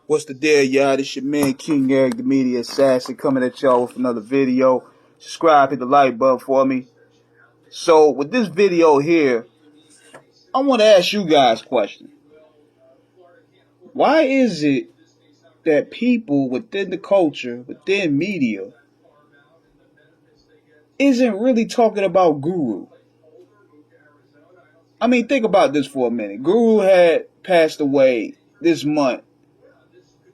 What's the deal, y'all? This your man King Eric, the media assassin, coming at y'all with another video. Subscribe, hit the like button for me. So, with this video here, I want to ask you guys a question. Why is it that people within the culture, within media, isn't really talking about Guru? I mean, think about this for a minute. Guru had passed away this month.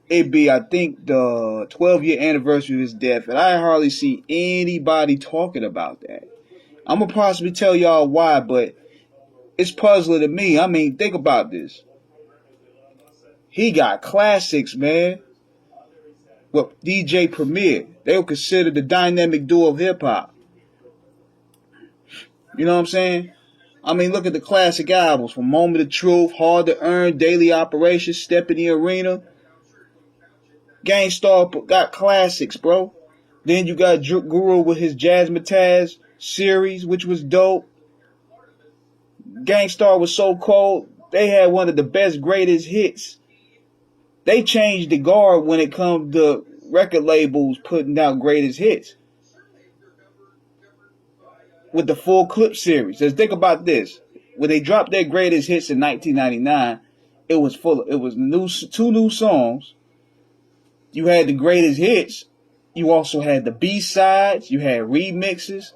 It'd be, I think, the 12-year anniversary of his death, and I hardly see anybody talking about that. I'm going to possibly tell y'all why, but it's puzzling to me. I mean, think about this. He got classics, man. With DJ Premier. They were considered the dynamic duo of hip-hop. You know what I'm saying? I mean, look at the classic albums. From Moment of Truth, Hard to Earn, Daily Operations, Step in the Arena. Gang Starr got classics, bro. Then you got Guru with his Jazzmatazz series, which was dope. Gang Starr was so cold. They had one of the best, greatest hits. They changed the guard when it comes to record labels putting out greatest hits. With the Full Clip series. Let's think about this. When they dropped their greatest hits in 1999, it was two new songs. You had the greatest hits. You also had the B-sides. You had remixes.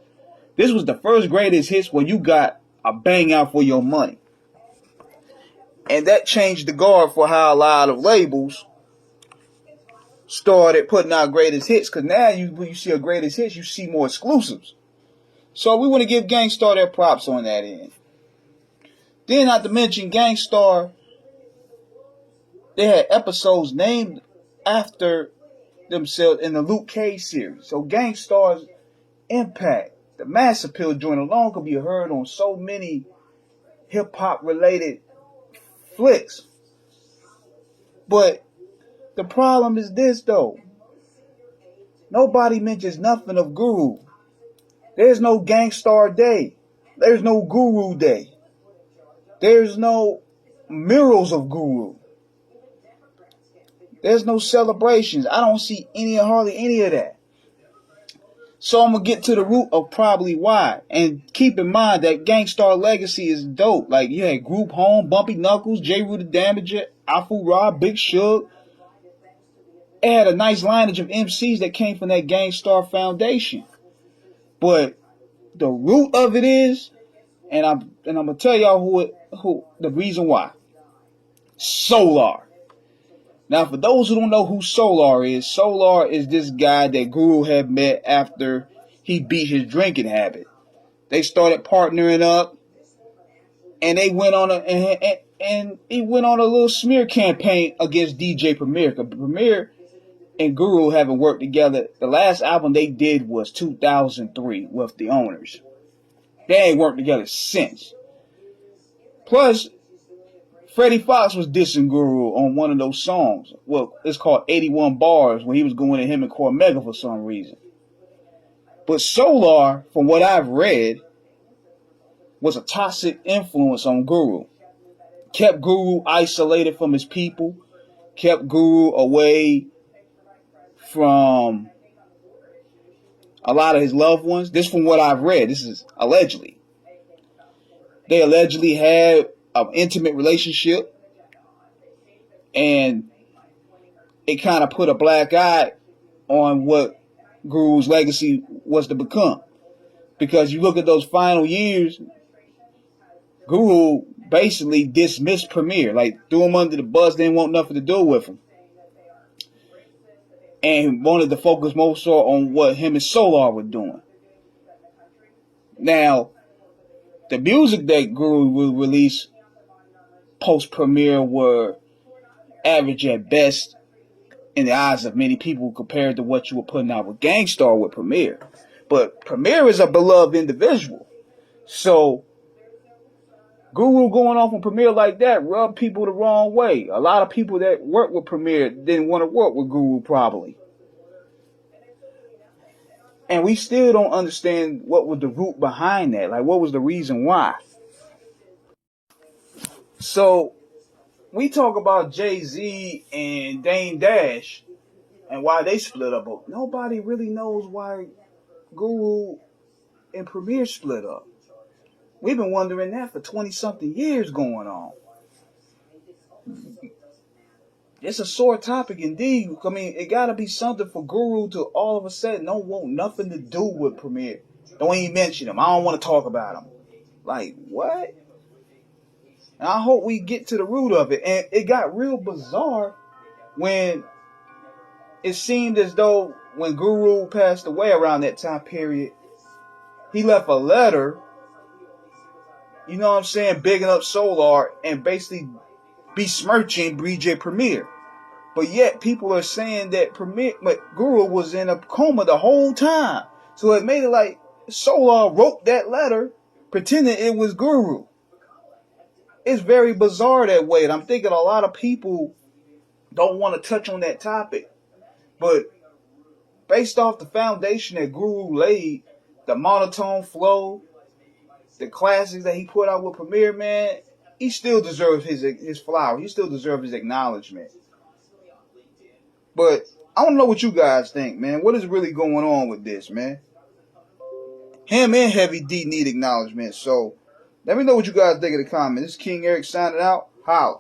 This was the first greatest hits where you got a bang out for your money. And that changed the guard for how a lot of labels started putting out greatest hits. Because now when you see a greatest hits, you see more exclusives. So we want to give Gang Starr their props on that end. Then not to mention Gang Starr, they had episodes named after themselves in the Luke Cage series. So Gang Starr's impact, the mass appeal joint alone could be heard on so many hip-hop related flicks. But the problem is this though. Nobody mentions nothing of Guru. There's no Gang Starr Day. There's no Guru Day. There's no murals of Guru. There's no celebrations. I don't see hardly any of that. So I'm going to get to the root of probably why. And keep in mind that Gang Starr legacy is dope. Like you had Group Home, Bumpy Knuckles, J. Rue the Damager, Afu Ra, Big Shug. It had a nice lineage of MCs that came from that Gang Starr foundation. But the root of it is, and I'm gonna tell y'all who the reason why. Solar. Now, for those who don't know who Solar is this guy that Guru had met after he beat his drinking habit. They started partnering up, and they went on he went on a little smear campaign against DJ Premier. Premier and Guru haven't worked together. The last album they did was 2003 with the Owners. They ain't worked together since. Plus, Freddie Fox was dissing Guru on one of those songs. Well, it's called 81 Bars, when he was going at him and Cormega for some reason. But Solar, from what I've read, was a toxic influence on Guru. Kept Guru isolated from his people. Kept Guru away from a lot of his loved ones. This from what I've read. This is allegedly. They allegedly had an intimate relationship, and it kind of put a black eye on what Guru's legacy was to become. Because you look at those final years, Guru basically dismissed Premier, like threw him under the bus, didn't want nothing to do with him. And wanted to focus more so on what him and Solar were doing. Now, the music that Guru will release post-Premier were average at best in the eyes of many people compared to what you were putting out with Gang Starr with Premier. But Premier is a beloved individual. So, Guru going off on Premier like that rubbed people the wrong way. A lot of people that worked with Premier didn't want to work with Guru probably. And we still don't understand what was the root behind that. Like, what was the reason why? So, we talk about Jay-Z and Dame Dash and why they split up, but nobody really knows why Guru and Premier split up. We've been wondering that for 20-something years going on. It's a sore topic indeed. I mean, it gotta be something for Guru to all of a sudden don't want nothing to do with Premier. Don't even mention him. I don't want to talk about him. Like, what? And I hope we get to the root of it. And it got real bizarre when it seemed as though when Guru passed away around that time period, he left a letter, you know what I'm saying, bigging up Solar and basically besmirching BJ Premier. But yet people are saying that Guru was in a coma the whole time. So it made it like Solar wrote that letter pretending it was Guru. It's very bizarre that way. And I'm thinking a lot of people don't want to touch on that topic. But based off the foundation that Guru laid, the monotone flow, the classics that he put out with Premier, man, he still deserves his flowers. He still deserves his acknowledgement. But I don't know what you guys think, man. What is really going on with this, man? Him and Heavy D need acknowledgement. So let me know what you guys think in the comments. This is King Eric signing out. Holla.